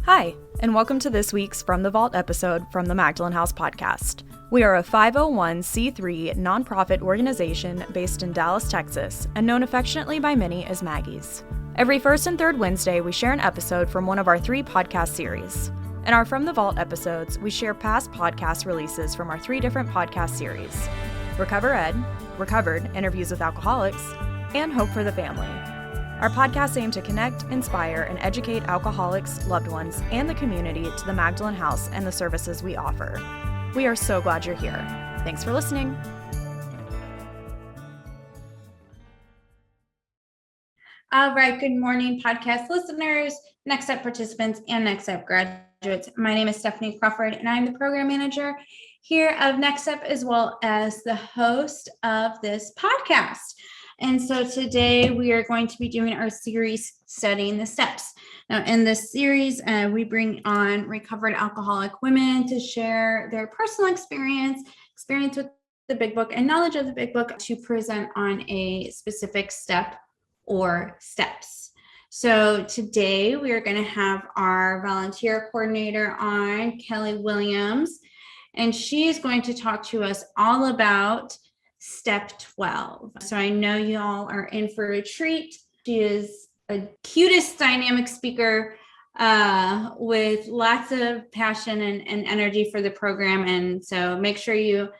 Hi, and welcome to this week's From the Vault episode from the Magdalen House podcast. We are a 501c3 nonprofit organization based in Dallas, Texas, and known affectionately by many as Maggies. Every first and third Wednesday, we share an episode from one of our 3 podcast series. In our From the Vault episodes, we share past podcast releases from our 3 different podcast series: RecoverED, Recovered, Interviews with Alcoholics, and Hope for the Family. Our podcasts aim to connect, inspire, and educate alcoholics, loved ones, and the community to the Magdalen House and the services we offer. We are so glad you're here. Thanks for listening. All right, good morning, podcast listeners, Next Step participants, and Next Step graduates. My name is Stephanie Crawford, and I'm the program manager here of Next Step, as well as the host of this podcast. And so today we are going to be doing our series studying the steps. Now, in this series, we bring on recovered alcoholic women to share their personal experience with the Big Book, and knowledge of the Big Book to present on a specific step or steps. So today we are going to have our volunteer coordinator on, Kelly Williams, and she is going to talk to us all about Step 12. So I know you all are in for a treat. She is a cutest dynamic speaker with lots of passion and energy for the program. And so make sure you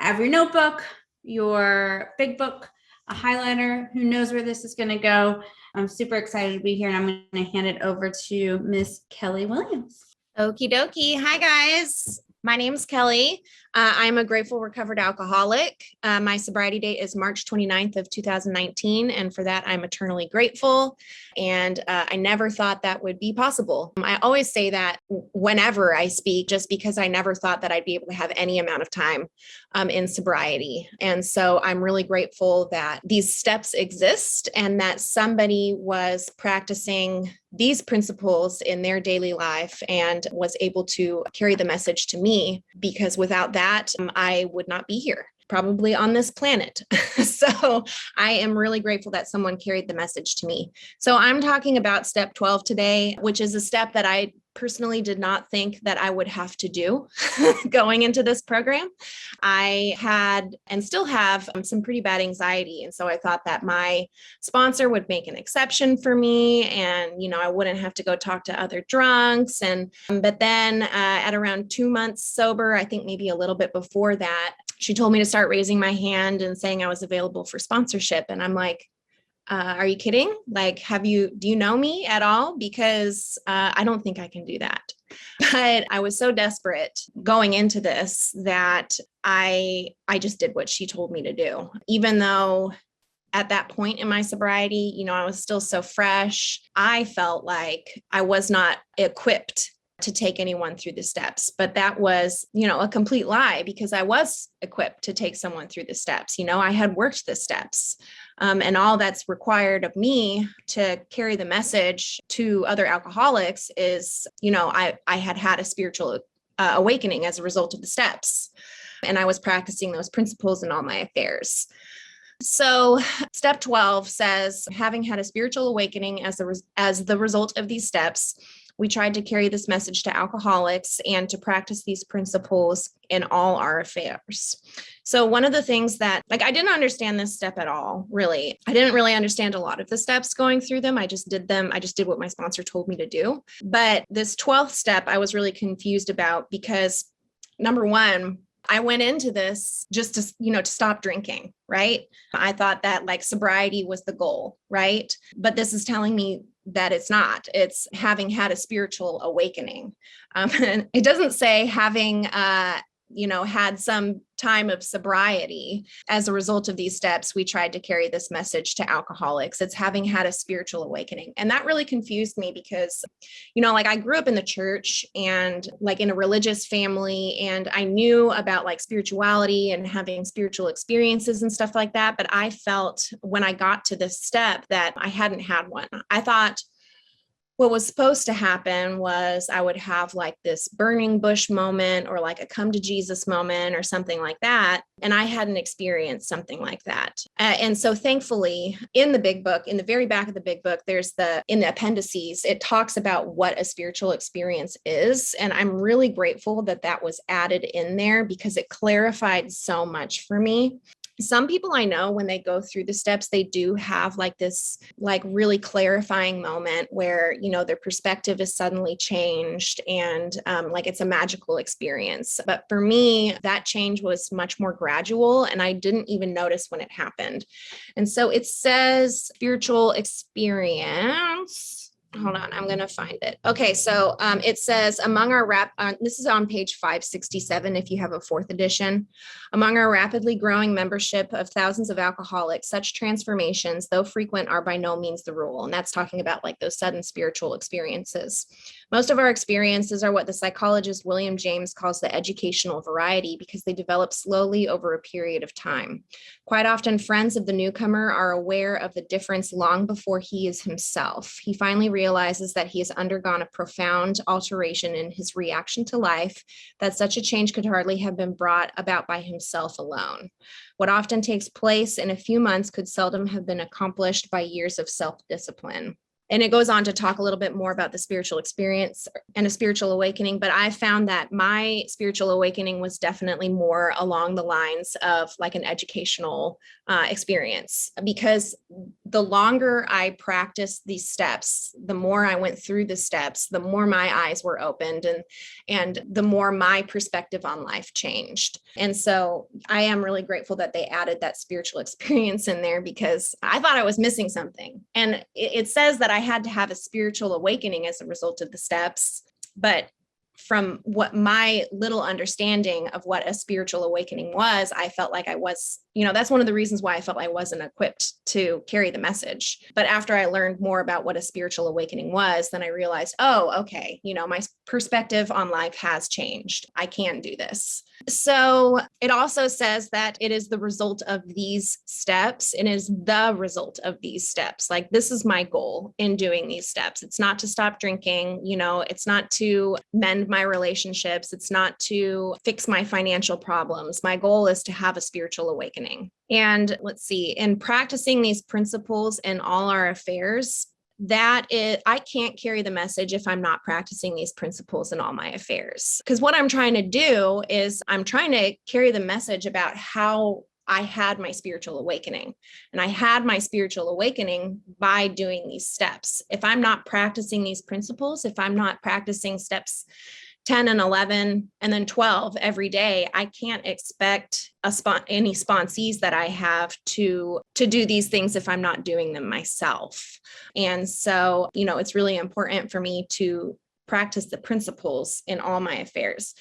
have your notebook, your Big Book, a highlighter. Who knows where this is going to go? I'm super excited to be here, and I'm going to hand it over to Miss Kelly Williams. Okie dokie. Hi, guys. My name's Kelly. I'm a grateful recovered alcoholic. My sobriety date is March 29th of 2019. And for that, I'm eternally grateful. And I never thought that would be possible. I always say that whenever I speak, just because I never thought that I'd be able to have any amount of time in sobriety. And so I'm really grateful that these steps exist and that somebody was practicing these principles in their daily life and was able to carry the message to me, because without that, I would not be here, probably on this planet. So I am really grateful that someone carried the message to me. So I'm talking about Step 12 today, which is a step that I personally did not think that I would have to do going into this program. I had and still have some pretty bad anxiety. And so I thought that my sponsor would make an exception for me, and, I wouldn't have to go talk to other drunks. But then at around 2 months sober, I think maybe a little bit before that, she told me to start raising my hand and saying I was available for sponsorship. And I'm like, are you kidding? Like, do you know me at all? Because I don't think I can do that. But I was so desperate going into this that I just did what she told me to do, even though at that point in my sobriety, I was still so fresh. I felt like I was not equipped to take anyone through the steps. But that was, a complete lie, because I was equipped to take someone through the steps. I had worked the steps. And all that's required of me to carry the message to other alcoholics is, I had a spiritual awakening as a result of the steps. And I was practicing those principles in all my affairs. So Step 12 says, having had a spiritual awakening as the result of these steps, we tried to carry this message to alcoholics and to practice these principles in all our affairs. So one of the things that, I didn't understand this step at all, really. I didn't really understand a lot of the steps going through them. I just did them. I just did what my sponsor told me to do. But this 12th step, I was really confused about, because number one, I went into this just to, to stop drinking, right? I thought that sobriety was the goal, right? But this is telling me that it's not. It's having had a spiritual awakening. And it doesn't say having, had some time of sobriety. As a result of these steps, we tried to carry this message to alcoholics. It's having had a spiritual awakening. And that really confused me because, I grew up in the church and in a religious family, and I knew about spirituality and having spiritual experiences and stuff like that. But I felt when I got to this step that I hadn't had one. I thought, what was supposed to happen was I would have like this burning bush moment or like a come to Jesus moment or something like that. And I hadn't experienced something like that. And so thankfully in the big book, in the very back of the big book, in the appendices, it talks about what a spiritual experience is. And I'm really grateful that that was added in there because it clarified so much for me. Some people I know, when they go through the steps, they do have like this, like really clarifying moment where, their perspective is suddenly changed and like it's a magical experience. But for me, that change was much more gradual and I didn't even notice when it happened. And so it says spiritual experience. Hold on, I'm going to find it. Okay, so it says among our this is on page 567 if you have a 4th edition. Among our rapidly growing membership of thousands of alcoholics, such transformations, though frequent, are by no means the rule. And that's talking about like those sudden spiritual experiences. Most of our experiences are what the psychologist William James calls the educational variety because they develop slowly over a period of time. Quite often, friends of the newcomer are aware of the difference long before he is himself. He finally realizes that he has undergone a profound alteration in his reaction to life, that such a change could hardly have been brought about by himself alone. What often takes place in a few months could seldom have been accomplished by years of self-discipline. And it goes on to talk a little bit more about the spiritual experience and a spiritual awakening. But I found that my spiritual awakening was definitely more along the lines of like an educational experience, because the longer I practiced these steps, the more I went through the steps, the more my eyes were opened and the more my perspective on life changed. And so I am really grateful that they added that spiritual experience in there because I thought I was missing something. And it says that I had to have a spiritual awakening as a result of the steps, but from what my little understanding of what a spiritual awakening was, I felt like I was, that's one of the reasons why I felt I wasn't equipped to carry the message. But after I learned more about what a spiritual awakening was, then I realized, oh, okay, my perspective on life has changed. I can do this. So it also says that it is the result of these steps. It is the result of these steps. Like, this is my goal in doing these steps. It's not to stop drinking, it's not to mend my relationships. It's not to fix my financial problems. My goal is to have a spiritual awakening. And let's see, in practicing these principles in all our affairs, I can't carry the message if I'm not practicing these principles in all my affairs. Because what I'm trying to do is I'm trying to carry the message about how I had my spiritual awakening. And I had my spiritual awakening by doing these steps. If I'm not practicing these principles, if I'm not practicing steps 10 and 11 and then 12 every day, I can't expect any sponsees that I have to do these things if I'm not doing them myself. And so, it's really important for me to practice the principles in all my affairs.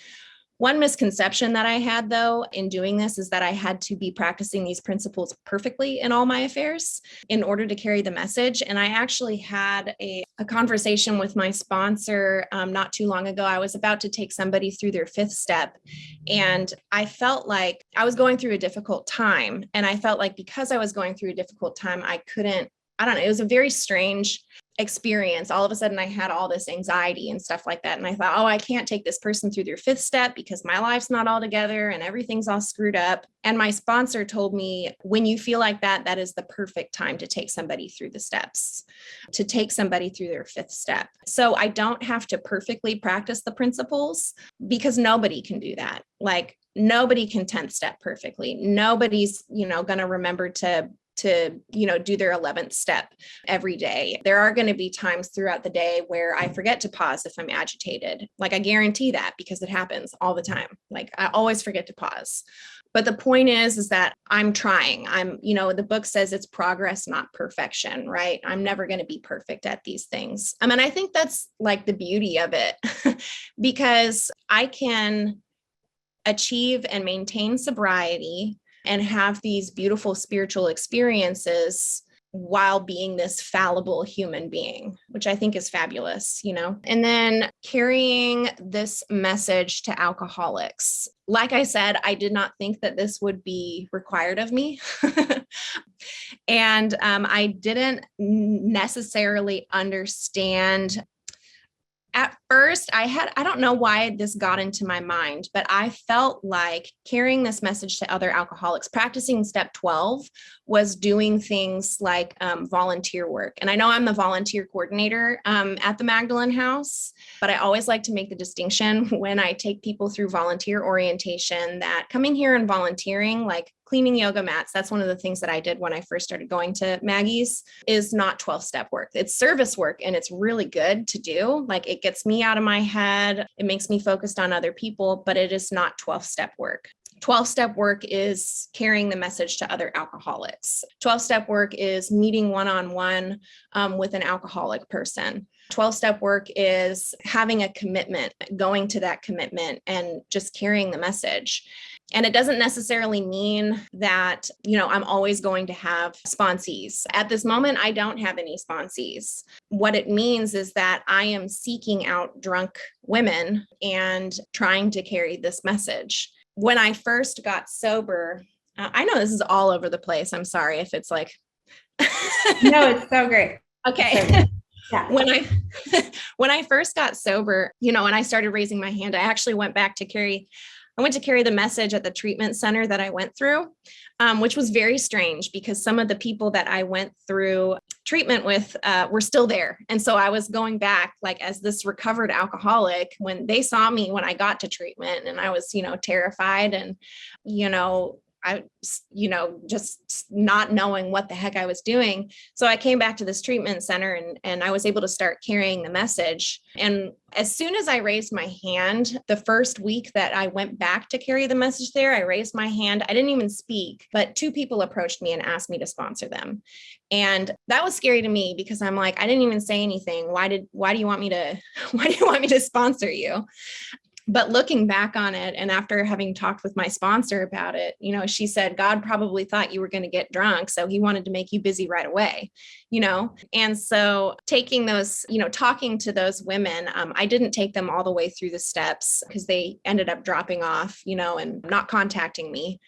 One misconception that I had, though, in doing this is that I had to be practicing these principles perfectly in all my affairs in order to carry the message. And I actually had a conversation with my sponsor not too long ago. I was about to take somebody through their 5th step, and I felt like I was going through a difficult time. And I felt like because I was going through a difficult time, I don't know, it was a very strange experience. All of a sudden I had all this anxiety and stuff like that. And I thought, I can't take this person through their 5th step because my life's not all together and everything's all screwed up. And my sponsor told me, when you feel like that, that is the perfect time to take somebody through the steps, to take somebody through their 5th step. So I don't have to perfectly practice the principles because nobody can do that. Like, nobody can 10th step perfectly. Nobody's, going to remember to do their 11th step every day. There are going to be times throughout the day where I forget to pause if I'm agitated. Like, I guarantee that because it happens all the time. Like, I always forget to pause. But the point is that I'm trying. The book says it's progress, not perfection, right? I'm never going to be perfect at these things. I think that's like the beauty of it because I can achieve and maintain sobriety and have these beautiful spiritual experiences while being this fallible human being, which I think is fabulous, And then carrying this message to alcoholics. Like I said, I did not think that this would be required of me. And I didn't necessarily understand At first, I don't know why this got into my mind, but I felt like carrying this message to other alcoholics, practicing step 12 was doing things like volunteer work. And I know I'm the volunteer coordinator at the Magdalen House, but I always like to make the distinction when I take people through volunteer orientation that coming here and volunteering, like cleaning yoga mats, that's one of the things that I did when I first started going to Maggie's, is not 12-step work. It's service work, and it's really good to do. Like, it gets me out of my head. It makes me focused on other people, but it is not 12-step work. 12-step work is carrying the message to other alcoholics. 12-step work is meeting one-on-one with an alcoholic person. 12-step work is having a commitment, going to that commitment and just carrying the message. And it doesn't necessarily mean that, I'm always going to have sponsees. At this moment, I don't have any sponsees. What it means is that I am seeking out drunk women and trying to carry this message. When I first got sober, I know this is all over the place. I'm sorry if it's like. No, it's so great. Okay. Yeah. When I first got sober, and I started raising my hand, I actually went to carry the message at the treatment center that I went through, which was very strange because some of the people that I went through treatment with were still there. And so I was going back like as this recovered alcoholic when they saw me when I got to treatment, and I was, terrified and, I, just not knowing what the heck I was doing. So I came back to this treatment center and I was able to start carrying the message. And as soon as I raised my hand, the first week that I went back to carry the message there, I raised my hand. I didn't even speak, but 2 people approached me and asked me to sponsor them. And that was scary to me because I'm like, I didn't even say anything. Why do you want me to sponsor you? But looking back on it, and after having talked with my sponsor about it, she said, God probably thought you were going to get drunk, so he wanted to make you busy right away, And so taking those, talking to those women, I didn't take them all the way through the steps because they ended up dropping off, and not contacting me,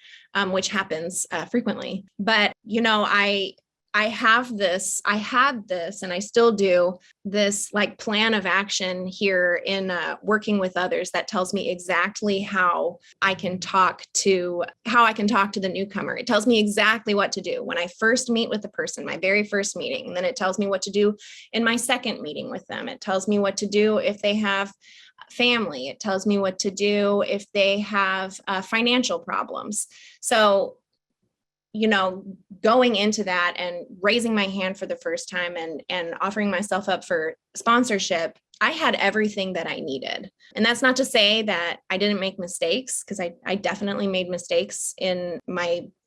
which happens frequently. But, I had this, and I still do this like plan of action here in working with others that tells me exactly how I can talk to the newcomer. It tells me exactly what to do when I first meet with the person, my very first meeting. And then it tells me what to do in my second meeting with them. It tells me what to do if they have family. It tells me what to do if they have financial problems. So going into that and raising my hand for the first time and offering myself up for sponsorship, I had everything that I needed. And that's not to say that I didn't make mistakes, because I definitely made mistakes in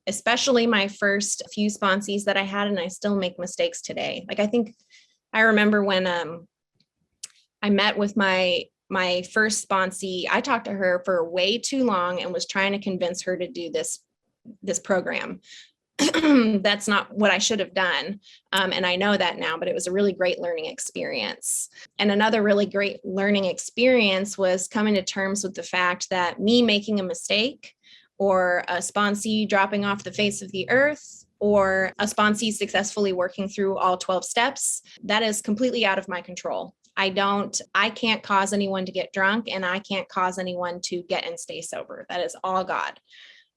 especially my first few sponsees that I had, and I still make mistakes today. Like, I remember when I met with my first sponsee, I talked to her for way too long and was trying to convince her to do this program. That's not what I should have done. And I know that now, but it was a really great learning experience. And another really great learning experience was coming to terms with the fact that me making a mistake, or a sponsee dropping off the face of the earth, or a sponsee successfully working through all 12 steps, that is completely out of my control. I can't cause anyone to get drunk, and I can't cause anyone to get and stay sober. That is all God.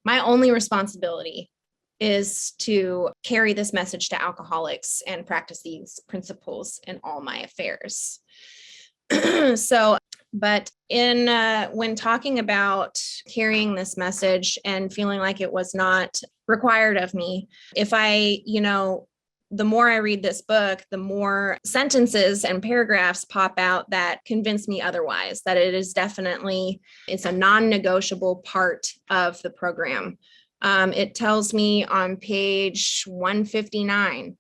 My only responsibility is to carry this message to alcoholics and practice these principles in all my affairs. But when talking about carrying this message and feeling like it was not required of me, the more I read this book, the more sentences and paragraphs pop out that convince me otherwise, that it's a non-negotiable part of the program. It tells me on page 159,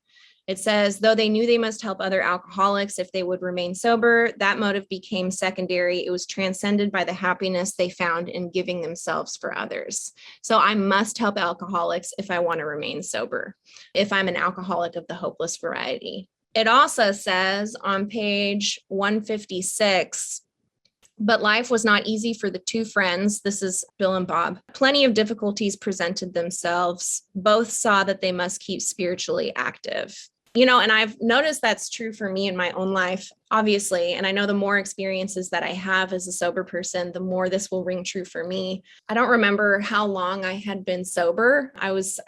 it says, though they knew they must help other alcoholics if they would remain sober, that motive became secondary. It was transcended by the happiness they found in giving themselves for others. So I must help alcoholics if I want to remain sober, if I'm an alcoholic of the hopeless variety. It also says on page 156, but life was not easy for the 2 friends. This is Bill and Bob. Plenty of difficulties presented themselves. Both saw that they must keep spiritually active. And I've noticed that's true for me in my own life, obviously. And I know the more experiences that I have as a sober person, the more this will ring true for me. I don't remember how long I had been sober. I was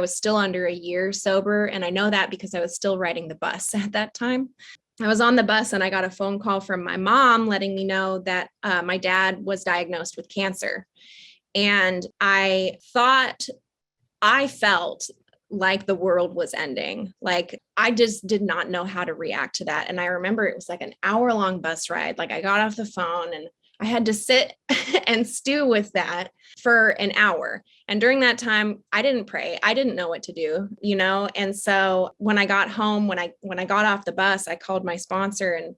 still under a year sober. And I know that because I was still riding the bus at that time. I was on the bus and I got a phone call from my mom letting me know that my dad was diagnosed with cancer. And I felt like the world was ending. Like I just did not know how to react to that. And I remember it was like an hour-long bus ride. Like I got off the phone and I had to sit and stew with that for an hour. And during that time, I didn't pray. I didn't know what to do, And so when I got home, when I got off the bus, I called my sponsor and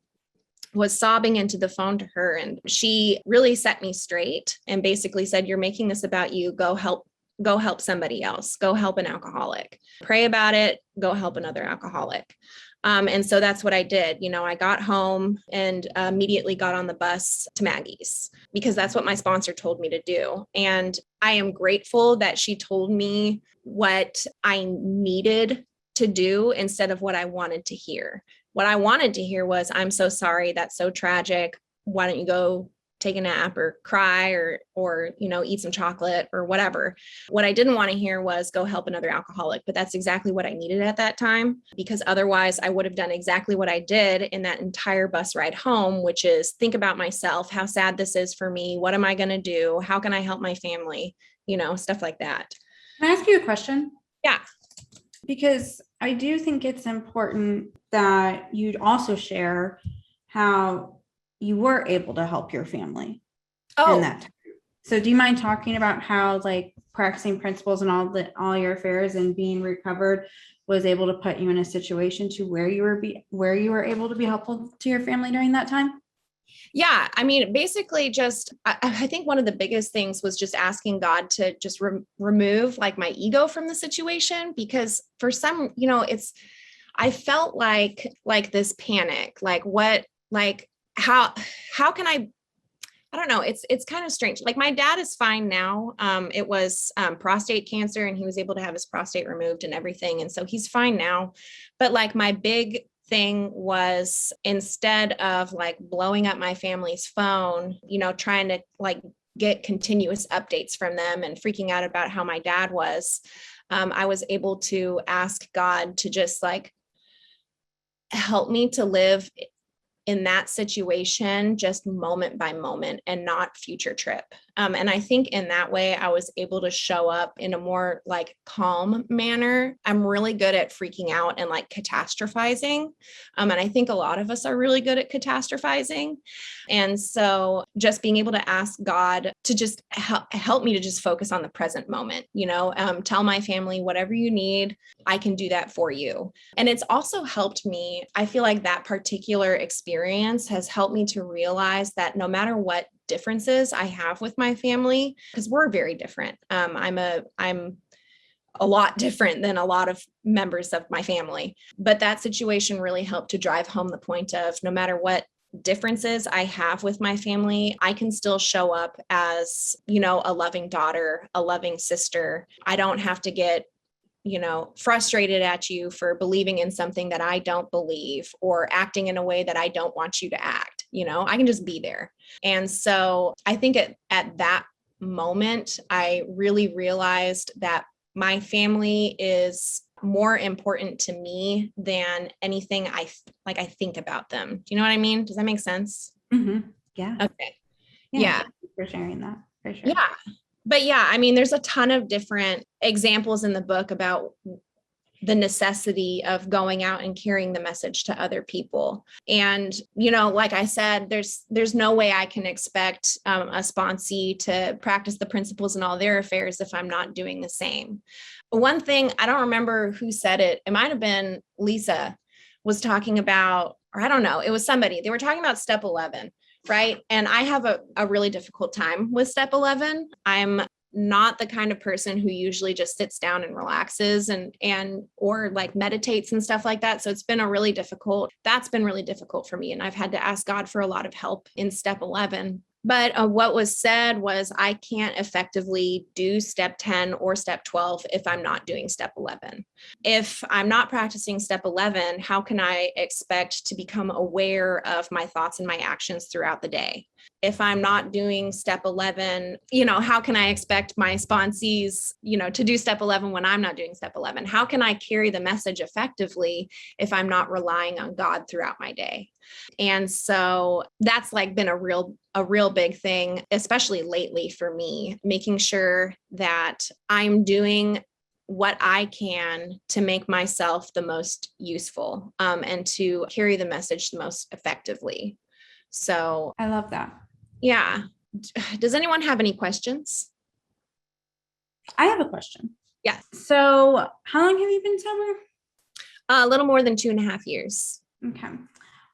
was sobbing into the phone to her. And she really set me straight and basically said, "You're making this about you. Go help somebody else. Go help an alcoholic. Pray about it. Go help another alcoholic." And so that's what I did. I got home and immediately got on the bus to Maggie's because that's what my sponsor told me to do. And I am grateful that she told me what I needed to do instead of what I wanted to hear. What I wanted to hear was, "I'm so sorry. That's so tragic. Why don't you go take a nap or cry or eat some chocolate or whatever." What I didn't want to hear was, "Go help another alcoholic." But that's exactly what I needed at that time, because otherwise I would have done exactly what I did in that entire bus ride home, which is think about myself, how sad this is for me. What am I going to do? How can I help my family? Stuff like that. Can I ask you a question? Yeah. Because I do think it's important that you'd also share how you were able to help your family in that time. So do you mind talking about how like practicing principles and all your affairs and being recovered was able to put you in a situation to where you were able to be helpful to your family during that time? Yeah. I mean, basically I think one of the biggest things was just asking God to just remove like my ego from the situation, because for some, I felt like this panic, how can I don't know. It's kind of strange. Like my dad is fine now. It was prostate cancer and he was able to have his prostate removed and everything. And so he's fine now. But like my big thing was, instead of like blowing up my family's phone, trying to like get continuous updates from them and freaking out about how my dad was, I was able to ask God to just like help me to live in that situation, just moment by moment and not future trip. And I think in that way, I was able to show up in a more like calm manner. I'm really good at freaking out and like catastrophizing. And I think a lot of us are really good at catastrophizing. And so just being able to ask God to just help me to just focus on the present moment, tell my family, whatever you need, I can do that for you. And it's also helped me. I feel like that particular experience has helped me to realize that no matter what differences I have with my family, because we're very different. I'm a lot different than a lot of members of my family, but that situation really helped to drive home the point of no matter what differences I have with my family, I can still show up as, a loving daughter, a loving sister. I don't have to get frustrated at you for believing in something that I don't believe or acting in a way that I don't want you to act. I can just be there. And so I think at that moment, I really realized that my family is more important to me than anything I think about them. Do you know what I mean? Does that make sense? Mm-hmm. Yeah. Okay. Yeah. Thank you for sharing that. For sure. Yeah. But yeah, I mean, there's a ton of different examples in the book about the necessity of going out and carrying the message to other people. And, like I said, there's no way I can expect a sponsee to practice the principles in all their affairs if I'm not doing the same. One thing, I don't remember who said it. It might've been Lisa was talking about, or I don't know, it was somebody, they were talking about step 11. Right. And I have a really difficult time with step 11. I'm not the kind of person who usually just sits down and relaxes or like meditates and stuff like that. So that's been really difficult for me. And I've had to ask God for a lot of help in step 11. But what was said was I can't effectively do step 10 or step 12 if I'm not doing step 11. If I'm not practicing step 11, how can I expect to become aware of my thoughts and my actions throughout the day? If I'm not doing step 11, how can I expect my sponsees, to do step 11 when I'm not doing step 11? How can I carry the message effectively if I'm not relying on God throughout my day? And so that's like been a real big thing, especially lately for me, making sure that I'm doing what I can to make myself the most useful, and to carry the message the most effectively. So I love that. yeah. Does anyone have any questions? I have a question. Yes. So how long have you been sober? A little more than 2.5 years. Okay.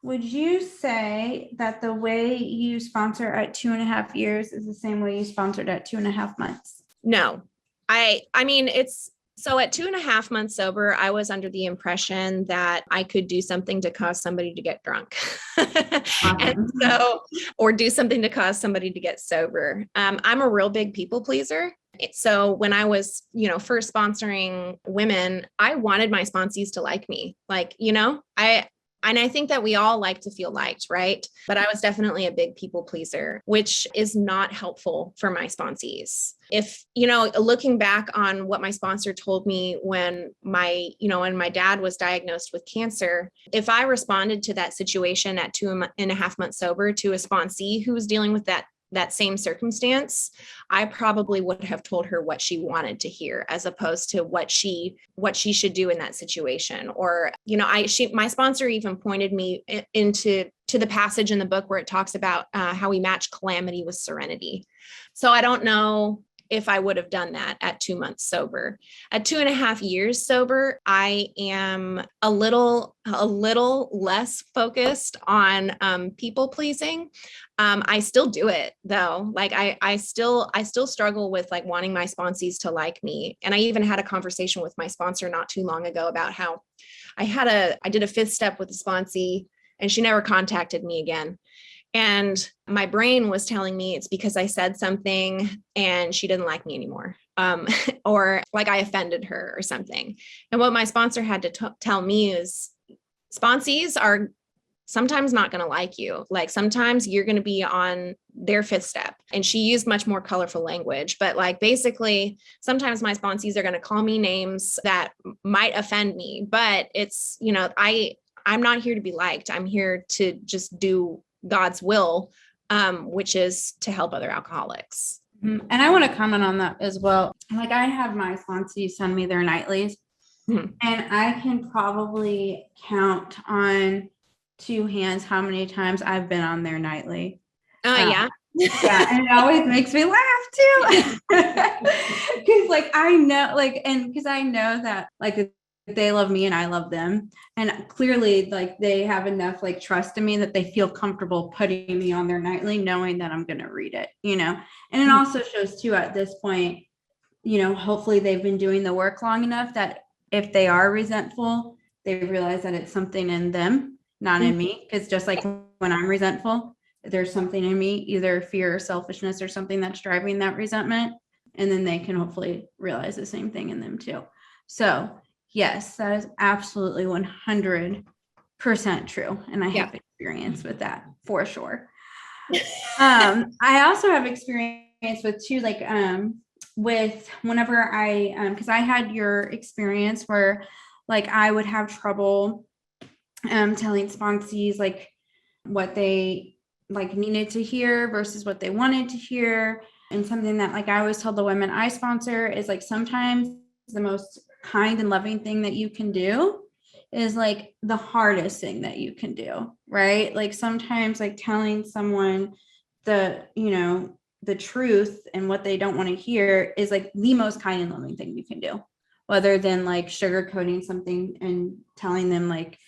Would you say that the way you sponsor at 2.5 years is the same way you sponsored at 2.5 months? No, I mean, so at 2.5 months sober, I was under the impression that I could do something to cause somebody to get drunk. And so, or do something to cause somebody to get sober. I'm a real big people pleaser. So when I was, first sponsoring women, I wanted my sponsees to like me. I think that we all like to feel liked, right? But I was definitely a big people pleaser, which is not helpful for my sponsees. If, looking back on what my sponsor told me when my dad was diagnosed with cancer, if I responded to that situation at 2.5 months sober to a sponsee who was dealing with that same circumstance, I probably would have told her what she wanted to hear, as opposed to what she should do in that situation. Or, my sponsor even pointed me to the passage in the book where it talks about how we match calamity with serenity. So I don't know if I would have done that at 2 months sober. At 2.5 years sober, I am a little less focused on people pleasing. I still do it though. Like I still struggle with like wanting my sponsees to like me. And I even had a conversation with my sponsor not too long ago about how I did a 5th step with a sponsee and she never contacted me again. And my brain was telling me it's because I said something and she didn't like me anymore. Or like I offended her or something. And what my sponsor had to tell me is sponsees are sometimes not going to like you. Like sometimes you're going to be on their 5th step. And she used much more colorful language, but like basically sometimes my sponsees are going to call me names that might offend me, but it's, I'm not here to be liked. I'm here to just do God's will, which is to help other alcoholics. And I want to comment on that as well. Like I have my sponsees send me their nightlies, and I can probably count on 2 hands how many times I've been on their nightly. Yeah. Yeah, and it always makes me laugh too. Because like I know, like, and because I know that like they love me and I love them, and clearly like they have enough like trust in me that they feel comfortable putting me on their nightly knowing that I'm going to read it, and it also shows too at this point, hopefully they've been doing the work long enough that if they are resentful, they realize that it's something in them, not in me. Because just like when I'm resentful, there's something in me, either fear or selfishness or something that's driving that resentment, and then they can hopefully realize the same thing in them too. So yes, that is absolutely 100% true. And I have experience with that for sure. I also have experience with too, like, with whenever because I had your experience where like I would have trouble telling sponsees like what they like needed to hear versus what they wanted to hear. And something that like I always tell the women I sponsor is like sometimes the most kind and loving thing that you can do is like the hardest thing that you can do, right? Like sometimes like telling someone the truth and what they don't want to hear is like the most kind and loving thing you can do, other than like sugarcoating something and telling them like,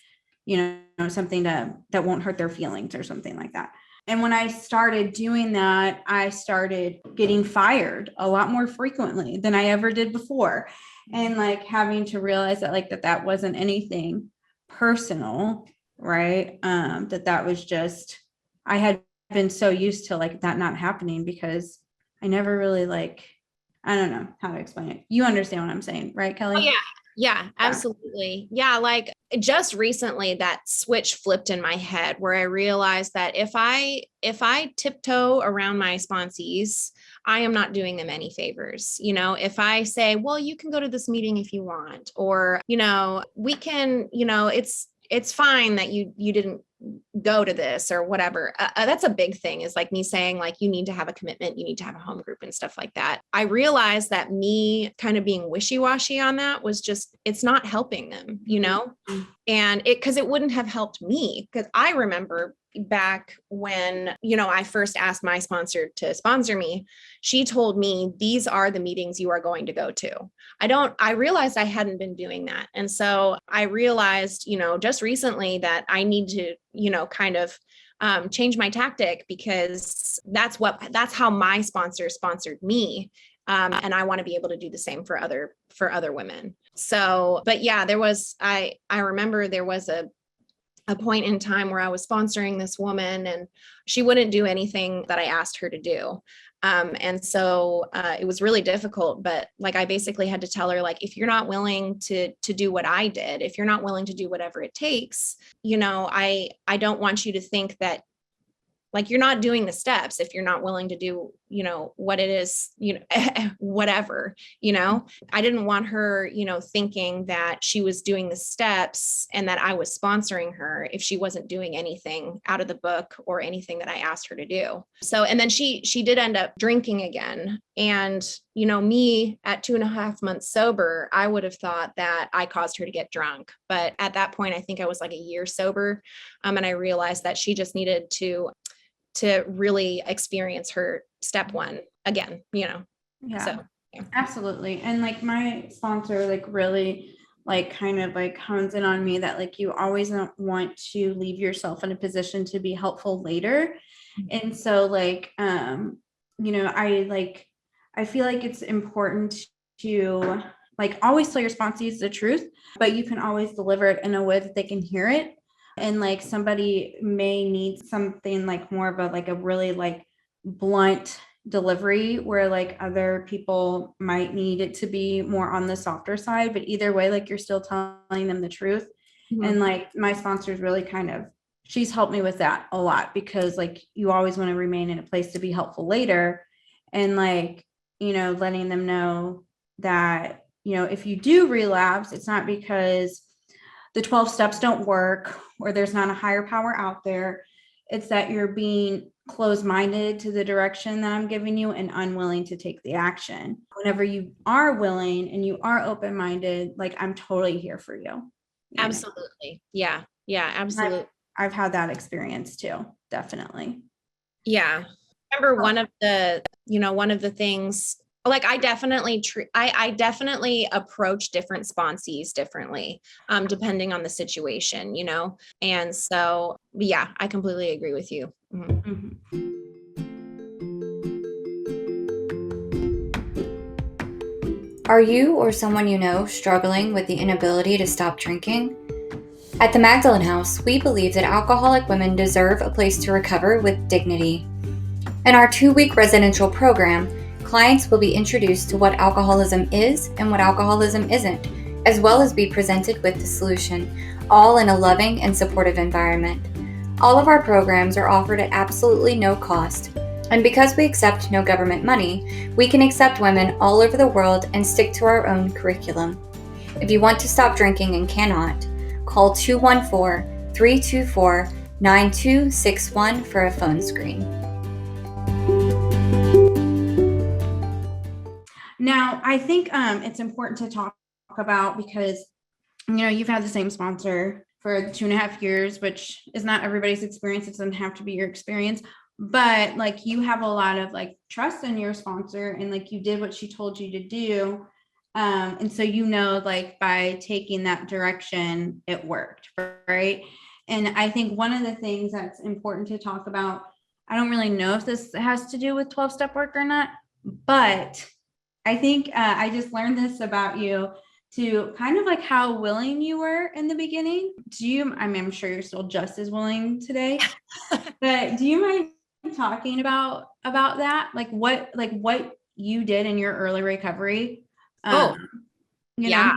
something that won't hurt their feelings or something like that. And when I started doing that, I started getting fired a lot more frequently than I ever did before. And like having to realize that like that wasn't anything personal, right? That was just, I had been so used to like that not happening because I never really like, I don't know how to explain it. You understand what I'm saying, right, Kelly? Oh, yeah. Yeah, absolutely. Yeah. Like just recently that switch flipped in my head where I realized that if I tiptoe around my sponsees, I am not doing them any favors. If I say, well, you can go to this meeting if you want, or, we can, it's fine that you didn't go to this or whatever. That's a big thing, is like me saying like, you need to have a commitment, you need to have a home group and stuff like that. I realized that me kind of being wishy-washy on that was just, it's not helping them, and because it wouldn't have helped me, because I remember back when, I first asked my sponsor to sponsor me, she told me, these are the meetings you are going to go to. I realized I hadn't been doing that. And so I realized, just recently that I need to, kind of change my tactic, because that's how my sponsor sponsored me. And I want to be able to do the same for other women. So, but yeah, I remember there was a point in time where I was sponsoring this woman and she wouldn't do anything that I asked her to do. And so it was really difficult, but like, I basically had to tell her, like, if you're not willing to do what I did, if you're not willing to do whatever it takes, I don't want you to think that, like, you're not doing the steps if you're not willing to do, what it is, whatever, I didn't want her, thinking that she was doing the steps and that I was sponsoring her if she wasn't doing anything out of the book or anything that I asked her to do. So, and then she did end up drinking again. And, me at 2.5 months sober, I would have thought that I caused her to get drunk. But at that point, I think I was like a year sober. And I realized that she just needed to really experience her step one again, Yeah, so yeah. Absolutely. And like my sponsor, like really like kind of like hones in on me that like, you always want to leave yourself in a position to be helpful later. Mm-hmm. And so like, I feel like it's important to like always tell your sponsees the truth, but you can always deliver it in a way that they can hear it. And like somebody may need something like more of a really like blunt delivery, where like other people might need it to be more on the softer side, but either way, like you're still telling them the truth. Mm-hmm. And like my sponsor's really she's helped me with that a lot, because like you always want to remain in a place to be helpful later. And like, letting them know that, if you do relapse, it's not because the 12 steps don't work or there's not a higher power out there. It's that you're being closed-minded to the direction that I'm giving you and unwilling to take the action. Whenever you are willing and you are open-minded, like I'm totally here for you. Absolutely. Yeah. Yeah, absolutely. I've had that experience too. Definitely. Yeah. I remember one of the things, like I definitely approach different sponsees differently, depending on the situation, and so, yeah, I completely agree with you. Mm-hmm. Are you or someone you know struggling with the inability to stop drinking? At the Magdalen House, we believe that alcoholic women deserve a place to recover with dignity. In our 2-week residential program, clients will be introduced to what alcoholism is and what alcoholism isn't, as well as be presented with the solution, all in a loving and supportive environment. All of our programs are offered at absolutely no cost, and because we accept no government money, we can accept women all over the world and stick to our own curriculum. If you want to stop drinking and cannot, call 214-324-9261 for a phone screen. Now, I think it's important to talk about, because, you've had the same sponsor for 2.5 years, which is not everybody's experience. It doesn't have to be your experience, but like you have a lot of like trust in your sponsor, and like you did what she told you to do. And so, like by taking that direction, it worked, right? And I think one of the things that's important to talk about, I don't really know if this has to do with 12-step work or not, but I think I just learned this about you, to kind of like how willing you were in the beginning. I'm sure you're still just as willing today, but do you mind talking about that? Like what you did in your early recovery? Yeah.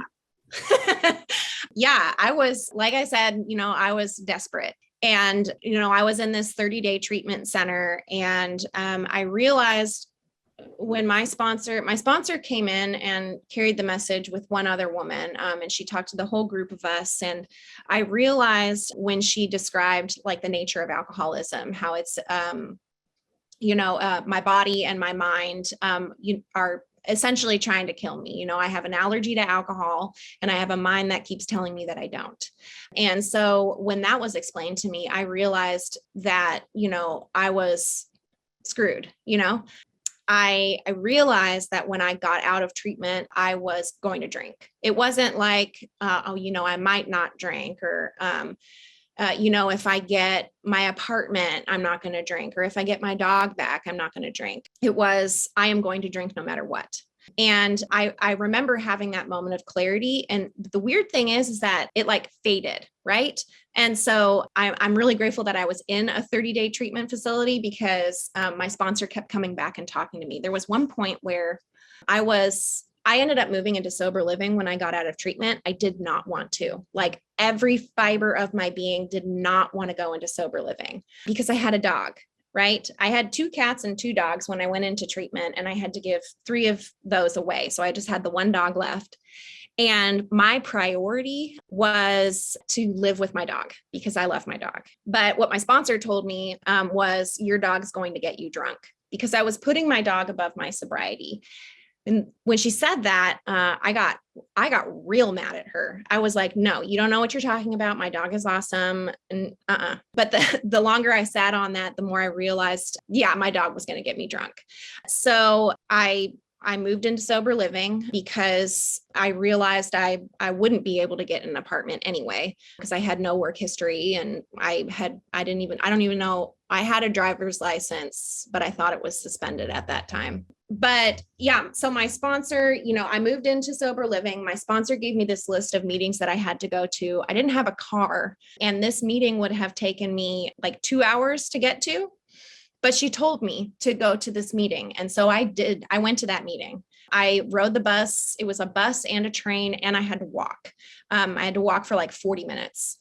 Yeah, I was, like I said, I was desperate. And, I was in this 30-day treatment center, and I realized when my sponsor came in and carried the message with one other woman, and she talked to the whole group of us. And I realized when she described like the nature of alcoholism, how it's, my body and my mind are essentially trying to kill me. I have an allergy to alcohol, and I have a mind that keeps telling me that I don't. And so when that was explained to me, I realized that, I was screwed. I realized that when I got out of treatment, I was going to drink. It wasn't like, I might not drink, or, if I get my apartment, I'm not going to drink. Or if I get my dog back, I'm not going to drink. It was, I am going to drink no matter what. And I remember having that moment of clarity. And the weird thing is that it like faded, right? And so I'm really grateful that I was in a 30-day treatment facility, because my sponsor kept coming back and talking to me. There was one point where I ended up moving into sober living when I got out of treatment. I did not want to. Like, every fiber of my being did not want to go into sober living, because I had a dog. Right? I had 2 cats and 2 dogs when I went into treatment, and I had to give 3 of those away. So I just had the 1 dog left. And my priority was to live with my dog, because I love my dog. But what my sponsor told me was, your dog's going to get you drunk, because I was putting my dog above my sobriety. And when she said that, I got real mad at her. I was like, no, you don't know what you're talking about. My dog is awesome. And But the longer I sat on that, the more I realized, yeah, my dog was going to get me drunk. So I moved into sober living, because I realized I wouldn't be able to get an apartment anyway, because I had no work history, and I don't even know, I had a driver's license, but I thought it was suspended at that time. But yeah, so my sponsor, I moved into sober living. My sponsor gave me this list of meetings that I had to go to. I didn't have a car, and this meeting would have taken me like 2 hours to get to. But she told me to go to this meeting. And so I did. I went to that meeting. I rode the bus. It was a bus and a train, and I had to walk. I had to walk for like 40 minutes.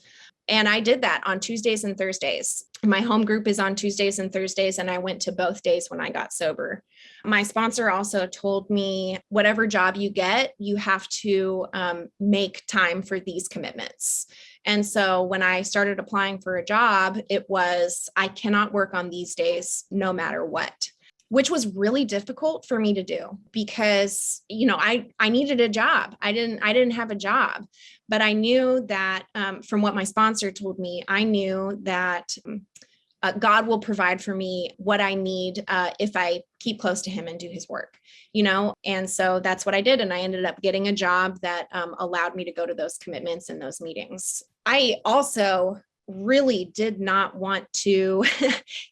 And I did that on Tuesdays and Thursdays. My home group is on Tuesdays and Thursdays, and I went to both days when I got sober. My sponsor also told me, whatever job you get, you have to make time for these commitments. And so when I started applying for a job, it was, I cannot work on these days, no matter what, which was really difficult for me to do, because, I needed a job. I didn't have a job, but I knew that from what my sponsor told me, I knew that God will provide for me what I need if I keep close to him and do his work, and so that's what I did. And I ended up getting a job that allowed me to go to those commitments and those meetings. I also really did not want to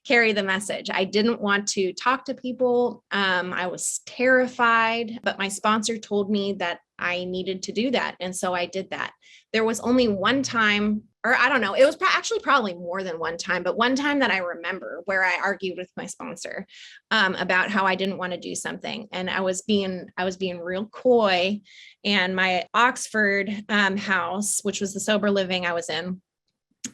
carry the message. I didn't want to talk to people. I was terrified, but my sponsor told me that I needed to do that. And so I did that. There was only one time, or I don't know, it was actually probably more than one time, but one time that I remember where I argued with my sponsor about how I didn't want to do something. And I was being real coy. And my Oxford house, which was the sober living I was in,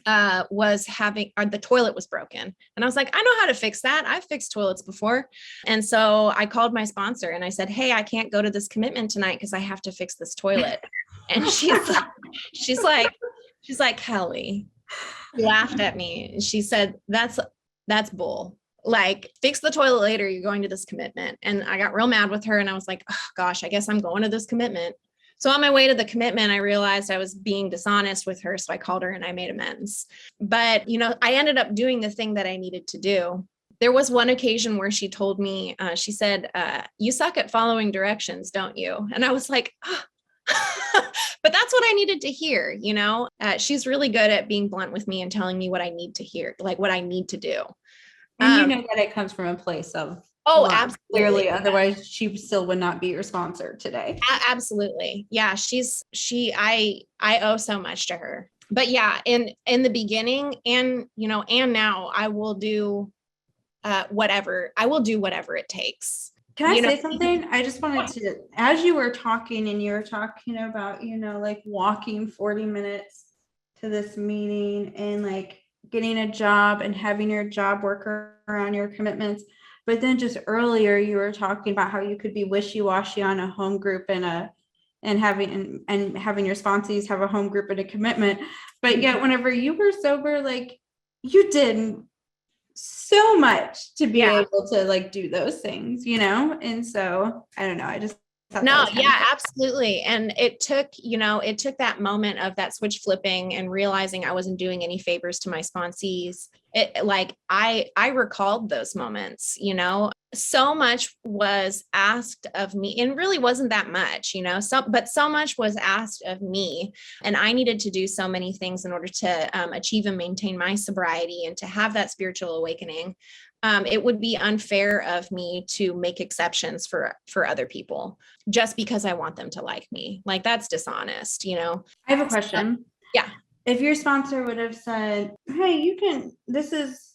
the toilet was broken. And I was like, I know how to fix that. I've fixed toilets before. And so I called my sponsor and I said, hey, I can't go to this commitment tonight because I have to fix this toilet. And she's like, Kelly, she laughed at me. And she said, that's bull. Like, fix the toilet later. You're going to this commitment. And I got real mad with her. And I was like, oh, gosh, I guess I'm going to this commitment. So on my way to the commitment, I realized I was being dishonest with her. So I called her and I made amends. But, I ended up doing the thing that I needed to do. There was one occasion where she told me, she said, you suck at following directions, don't you? And I was like, oh. But that's what I needed to hear. She's really good at being blunt with me and telling me what I need to hear, like what I need to do. And that it comes from a place of, absolutely. Clearly, otherwise she still would not be your sponsor today. Absolutely. Yeah. I owe so much to her. But yeah, in the beginning and now I will do whatever. I will do whatever it takes. Can I say something? I just wanted to, as you were talking and you were talking about, like walking 40 minutes to this meeting and like getting a job and having your job work around your commitments. But then just earlier you were talking about how you could be wishy-washy on a home group and having your sponsees have a home group and a commitment. But yet whenever you were sober, like you did so much to be able to like do those things, and so I don't know, I just absolutely. And it took that moment of that switch flipping and realizing I wasn't doing any favors to my sponsees. I recalled those moments, so much was asked of me, and really wasn't that much, but so much was asked of me, and I needed to do so many things in order to achieve and maintain my sobriety and to have that spiritual awakening. It would be unfair of me to make exceptions for other people just because I want them to like me. Like that's dishonest, I have a question. Yeah. If your sponsor would have said, hey, this is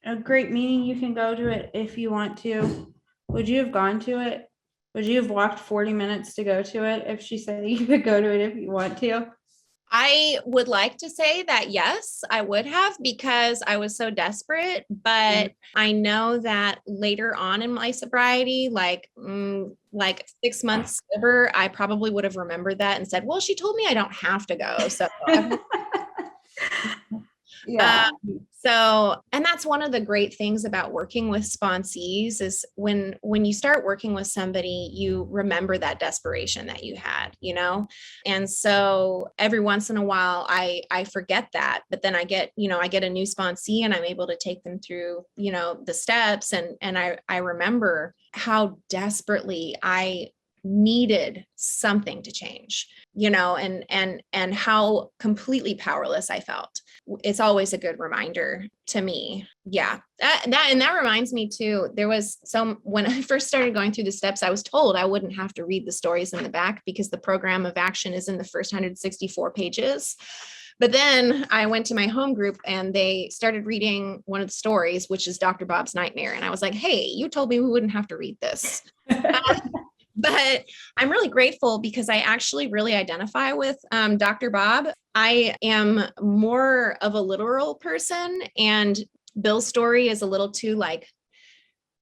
a great meeting, you can go to it if you want to, would you have gone to it? Would you have walked 40 minutes to go to it if she said you could go to it if you want to? I would like to say that yes, I would have, because I was so desperate, but I know that later on in my sobriety, like 6 months sober, I probably would have remembered that and said, well, she told me I don't have to go. So yeah. And that's one of the great things about working with sponsees is when you start working with somebody, you remember that desperation that you had, and so every once in a while I forget that, but then I get a new sponsee and I'm able to take them through, the steps. And I remember how desperately I needed something to change, and how completely powerless I felt. It's always a good reminder to me. Yeah. That reminds me too, when I first started going through the steps, I was told I wouldn't have to read the stories in the back because the program of action is in the first 164 pages. But then I went to my home group and they started reading one of the stories, which is Dr. Bob's Nightmare. And I was like, hey, you told me we wouldn't have to read this. But I'm really grateful because I actually really identify with Dr. Bob. I am more of a literal person, and Bill's story is a little too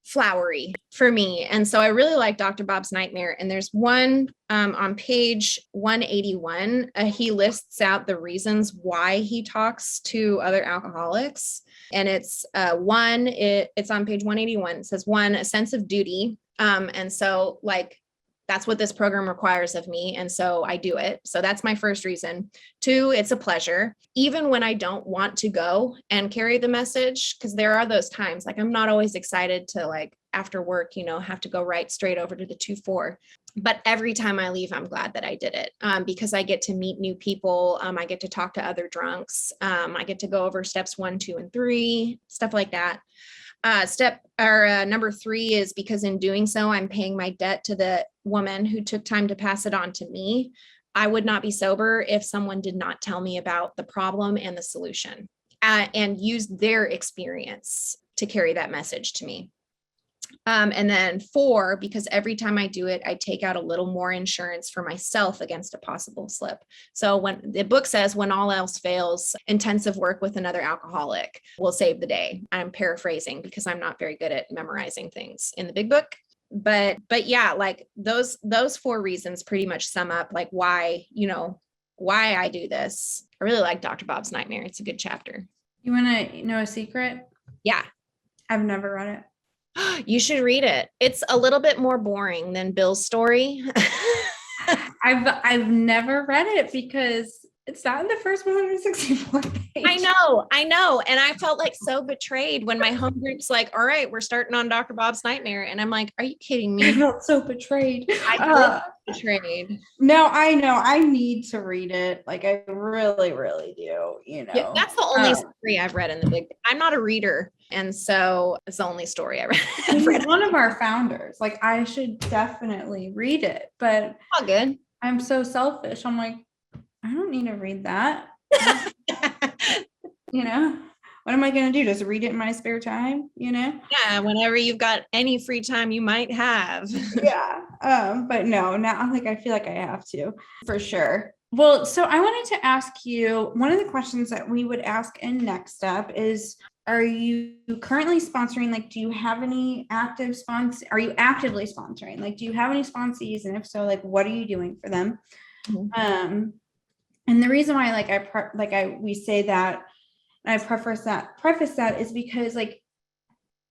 flowery for me. And so I really like Dr. Bob's Nightmare. And there's one on page 181. He lists out the reasons why he talks to other alcoholics. And it's it's on page 181. It says 1, a sense of duty. And so that's what this program requires of me. And so I do it. So that's my first reason. 2, it's a pleasure. Even when I don't want to go and carry the message, because there are those times, I'm not always excited to after work, have to go right straight over to the 2-4. But every time I leave, I'm glad that I did it because I get to meet new people. I get to talk to other drunks. I get to go over steps 1, 2, and 3, stuff like that. Number 3 is because in doing so, I'm paying my debt to the woman who took time to pass it on to me. I would not be sober if someone did not tell me about the problem and the solution and use their experience to carry that message to me. And then 4, because every time I do it, I take out a little more insurance for myself against a possible slip. So when the book says, when all else fails, intensive work with another alcoholic will save the day. I'm paraphrasing because I'm not very good at memorizing things in the big book. But yeah, those 4 reasons pretty much sum up why I do this. I really like Dr. Bob's Nightmare. It's a good chapter. You want to know a secret? Yeah. I've never read it. You should read it. It's a little bit more boring than Bill's story. I've never read it because it's not in the first 164 page. I know. And I felt so betrayed when my home group's all right, we're starting on Dr. Bob's Nightmare. And I'm like, are you kidding me? I felt so betrayed. I felt betrayed. No, I know. I need to read it. I really, really do, Yeah, that's the only story I've read in the big. I'm not a reader. And so it's the only story I read. He's one of our founders. I should definitely read it, but all good. I'm so selfish. I'm I don't need to read that. what am I going to do? Just read it in my spare time, Yeah, whenever you've got any free time you might have. Yeah. But no, now like I feel like I have to for sure. Well, so I wanted to ask you, one of the questions that we would ask in Next Step is, are you currently sponsoring? Like, do you have any active sponsors? Are you actively sponsoring? Like, do you have any sponsees? And if so, like, what are you doing for them? Mhm. And the reason why we say that, and I preface that is because like,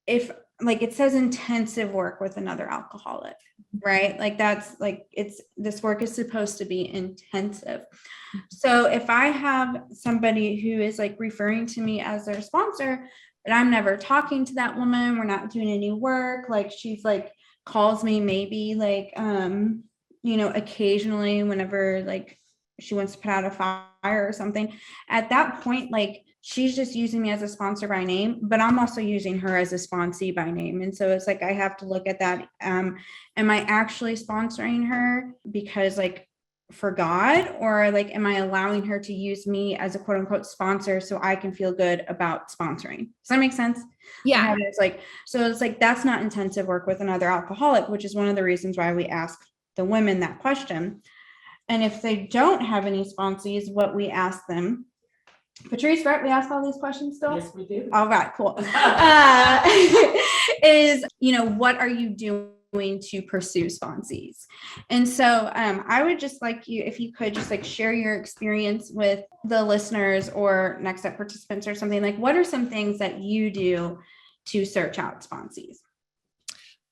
if like it says intensive work with another alcoholic, right? Like that's like, this work is supposed to be intensive. So if I have somebody who is like referring to me as their sponsor, but I'm never talking to that woman, we're not doing any work, like she's like calls me maybe like occasionally whenever like she wants to put out a fire or something, at that point like she's just using me as a sponsor by name, but I'm also using her as a sponsee by name. And so it's like, I have to look at that. Am I actually sponsoring her because like for God, or like, am I allowing her to use me as a quote unquote sponsor so I can feel good about sponsoring? Does that make sense? Yeah. It's like, so it's like, that's not intensive work with another alcoholic, which is one of the reasons why we ask the women that question. And if they don't have any sponsees, what we ask them, Patrice, right? We ask all these questions still? Yes, we do. All right, cool. Is, what are you doing to pursue sponsees? And so I would just like you, if you could just like share your experience with the listeners or Next Step participants or something, like what are some things that you do to search out sponsees?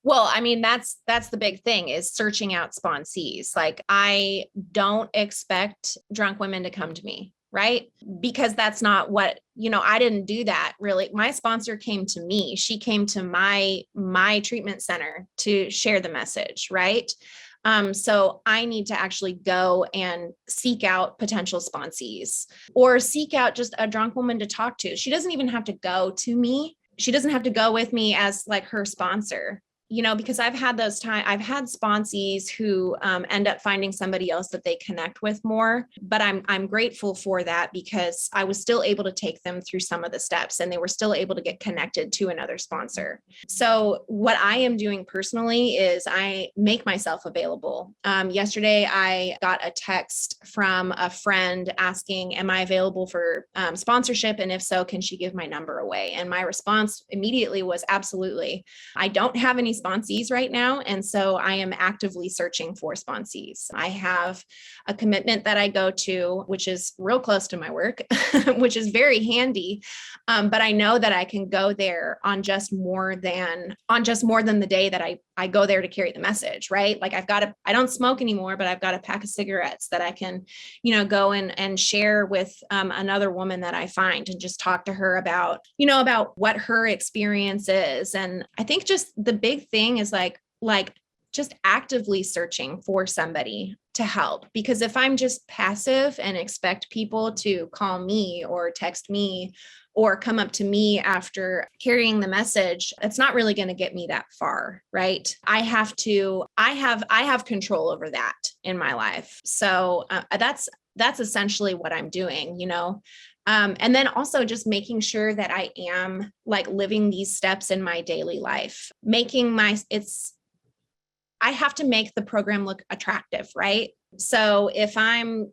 Well, I mean, that's the big thing, is searching out sponsees. Like, I don't expect drunk women to come to me, right? Because that's not what, I didn't do that really. My sponsor came to me. She came to my treatment center to share the message, right? So I need to actually go and seek out potential sponsees, or seek out just a drunk woman to talk to. She doesn't even have to go to me. She doesn't have to go with me as like her sponsor. Because I've had sponsees who end up finding somebody else that they connect with more, but I'm grateful for that, because I was still able to take them through some of the steps and they were still able to get connected to another sponsor. So what I am doing personally is I make myself available. Yesterday, I got a text from a friend asking, am I available for sponsorship? And if so, can she give my number away? And my response immediately was absolutely. I don't have any sponsees right now. And so I am actively searching for sponsees. I have a commitment that I go to, which is real close to my work, which is very handy. But I know that I can go there on just more than the day that I go there to carry the message, right? Like I don't smoke anymore, but I've got a pack of cigarettes that I can, go and share with another woman that I find, and just talk to her about what her experience is. And I think just the big thing is like just actively searching for somebody to help. Because if I'm just passive and expect people to call me or text me or come up to me after carrying the message, it's not really going to get me that far, right? I have control over that in my life. So that's essentially what I'm doing, and then also just making sure that I am like living these steps in my daily life, I have to make the program look attractive, right? So if I'm,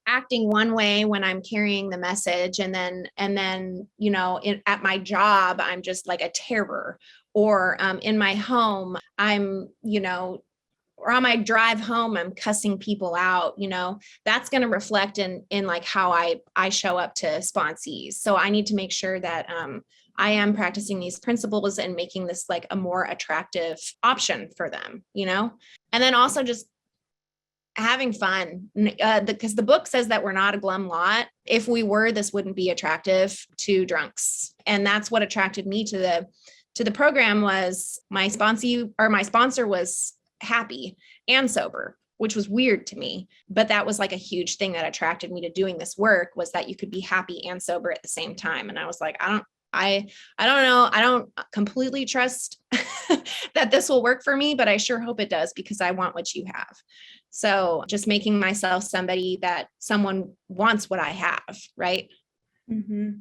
acting one way when I'm carrying the message, and then, at my job, I'm just like a terror, or in my home, I'm, or on my drive home, I'm cussing people out, that's going to reflect in like how I show up to sponsees. So I need to make sure that, I am practicing these principles and making this like a more attractive option for them, and then also just having fun, because the book says that we're not a glum lot. If we were, this wouldn't be attractive to drunks. And that's what attracted me to the program, was my sponsor was happy and sober, which was weird to me. But that was like a huge thing that attracted me to doing this work, was that you could be happy and sober at the same time. And I was like, I don't know. I don't completely trust that this will work for me, but I sure hope it does, because I want what you have. So just making myself somebody that someone wants what I have. Right. Mm-hmm.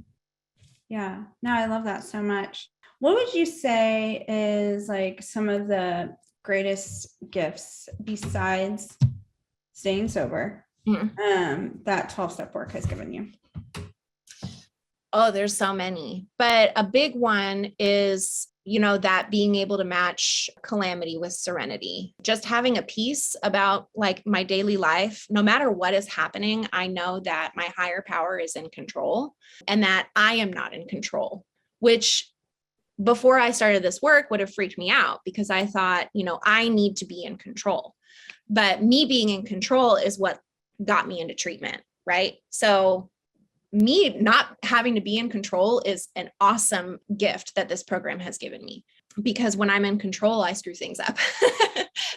Yeah. No, I love that so much. What would you say is like some of the greatest gifts besides staying sober that 12-step work has given you? Oh, there's so many, but a big one is, that being able to match calamity with serenity, just having a peace about like my daily life. No matter what is happening, I know that my higher power is in control and that I am not in control, which before I started this work would have freaked me out because I thought, I need to be in control. But me being in control is what got me into treatment, right? So me not having to be in control is an awesome gift that this program has given me, because when I'm in control, I screw things up.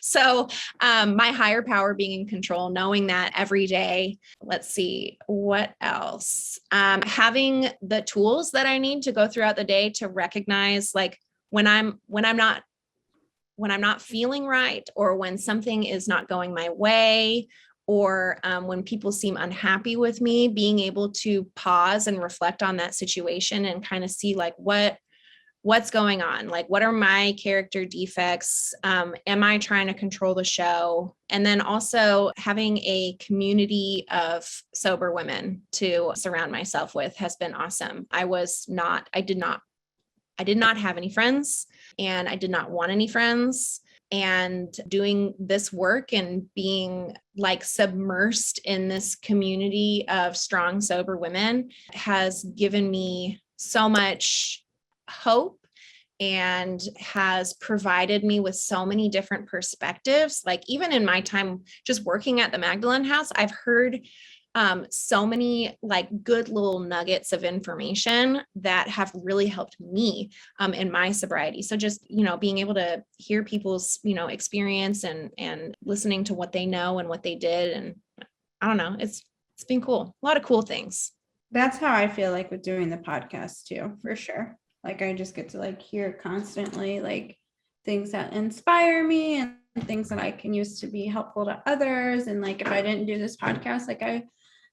So my higher power being in control, knowing that every day. Let's see, what else? Having the tools that I need to go throughout the day to recognize like when I'm not feeling right, or when something is not going my way, or when people seem unhappy with me, being able to pause and reflect on that situation and kind of see like what's going on, like what are my character defects, am I trying to control the show? And then also having a community of sober women to surround myself with has been awesome. I did not have any friends, and I did not want any friends. And doing this work and being like submersed in this community of strong, sober women has given me so much hope and has provided me with so many different perspectives. Like even in my time just working at the Magdalen House, I've heard so many like good little nuggets of information that have really helped me in my sobriety. So just, being able to hear people's, experience and listening to what they know and what they did. And I don't know, it's been cool. A lot of cool things. That's how I feel like with doing the podcast too, for sure. Like I just get to like hear constantly like things that inspire me and things that I can use to be helpful to others. And like if I didn't do this podcast, like I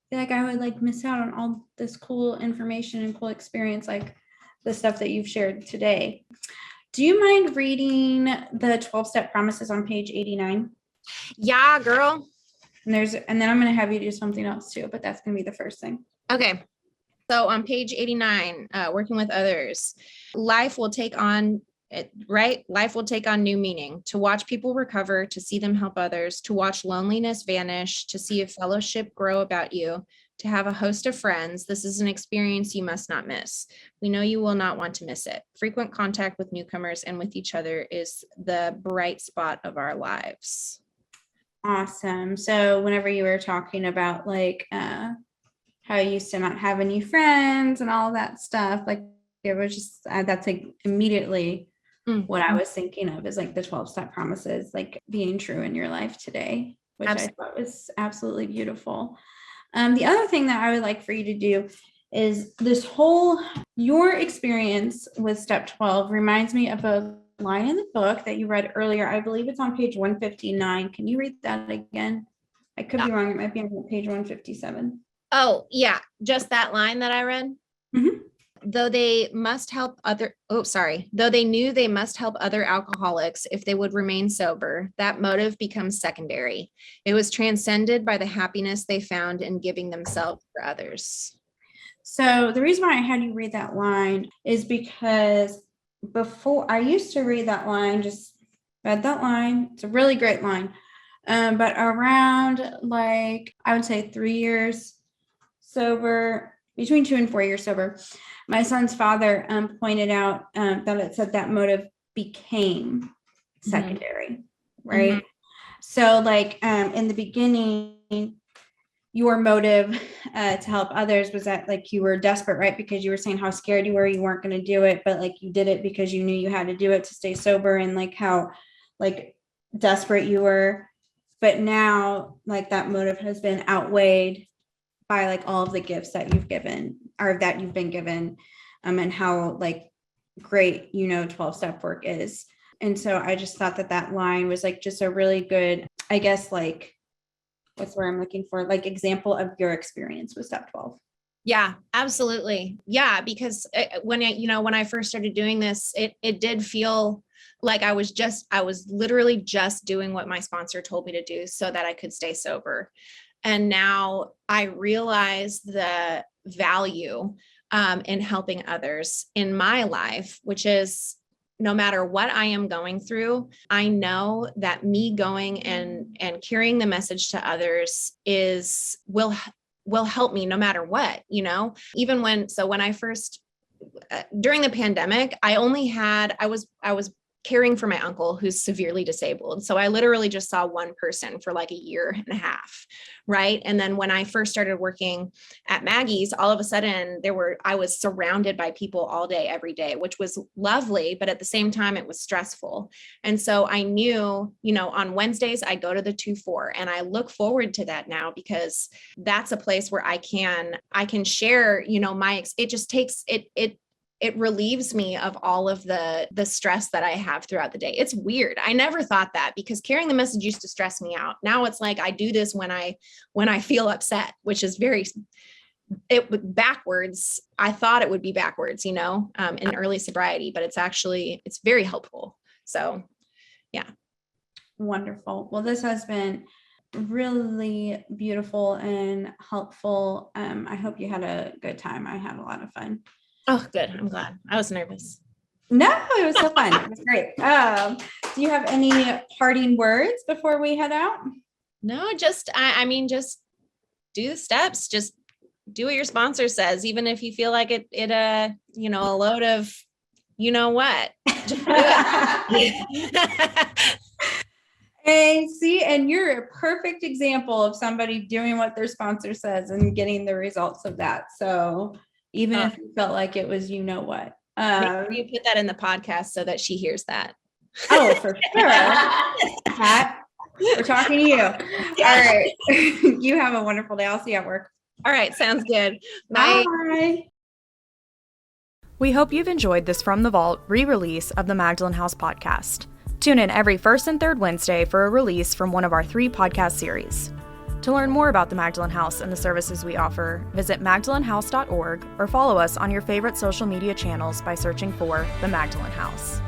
feel like I would like miss out on all this cool information and cool experience, like the stuff that you've shared today. Do you mind reading the 12-step promises on page 89? Yeah, girl. And then I'm going to have you do something else too, but that's going to be the first thing. Okay. So on page 89, working with others, life will take on new meaning, to watch people recover, to see them help others, to watch loneliness vanish, to see a fellowship grow about you, to have a host of friends. This is an experience you must not miss. We know you will not want to miss it. Frequent contact with newcomers and with each other is the bright spot of our lives. Awesome. So whenever you were talking about like how you used to not have any friends and all that stuff, like it was just that's like immediately what I was thinking of is like the 12-step promises, like being true in your life today, which I thought was absolutely beautiful. The other thing that I would like for you to do is your experience with step 12 reminds me of a line in the book that you read earlier. I believe it's on page 159. Can you read that again? I could be wrong. It might be on page 157. Oh, yeah. Just that line that I read. Mm-hmm. Though they knew they must help other alcoholics if they would remain sober, that motive becomes secondary. It was transcended by the happiness they found in giving themselves for others. So the reason why I had you read that line is because before I used to read that line, just read that line. It's a really great line. But around like, I would say 3 years sober, between 2 and 4 years sober, my son's father pointed out that it said that motive became secondary, right? Mm-hmm. So like in the beginning, your motive to help others was that like you were desperate, right? Because you were saying how scared you were, you weren't going to do it, but like you did it because you knew you had to do it to stay sober, and like how like desperate you were. But now like that motive has been outweighed by like all of the gifts that you've given or that you've been given, and how like great, 12-step work is. And so I just thought that line was like just a really good, I guess, like, what's the word I'm looking for? Like example of your experience with step 12. Yeah, absolutely. Yeah, because when I first started doing this, it did feel like I was literally just doing what my sponsor told me to do so that I could stay sober. And now I realize the value in helping others in my life, which is no matter what I am going through, I know that me going and carrying the message to others will help me no matter what, even when I first, during the pandemic, I was caring for my uncle who's severely disabled. So I literally just saw one person for like a year and a half. Right. And then when I first started working at Maggie's, all of a sudden I was surrounded by people all day, every day, which was lovely. But at the same time, it was stressful. And so I knew, on Wednesdays, I go to the 2-4, and I look forward to that now because that's a place where I can share, it relieves me of all of the stress that I have throughout the day. It's weird. I never thought that because carrying the message used to stress me out. Now it's like I do this when I feel upset, which is backwards. I thought it would be backwards, in early sobriety, but it's very helpful. So, yeah. Wonderful. Well, this has been really beautiful and helpful. I hope you had a good time. I had a lot of fun. Oh, good. I'm glad. I was nervous. No, it was so fun. It was great. Do you have any parting words before we head out? No, just do the steps. Just do what your sponsor says, even if you feel like a load of, what. Just do it. And you're a perfect example of somebody doing what their sponsor says and getting the results of that. So even if you felt like it was, what. You put that in the podcast so that she hears that. Oh, for sure. Pat, we're talking to you. All right. You have a wonderful day. I'll see you at work. All right. Sounds good. Bye. Bye. We hope you've enjoyed this From the Vault re-release of the Magdalen House podcast. Tune in every first and third Wednesday for a release from one of our 3 podcast series. To learn more about the Magdalen House and the services we offer, visit magdalenhouse.org or follow us on your favorite social media channels by searching for the Magdalen House.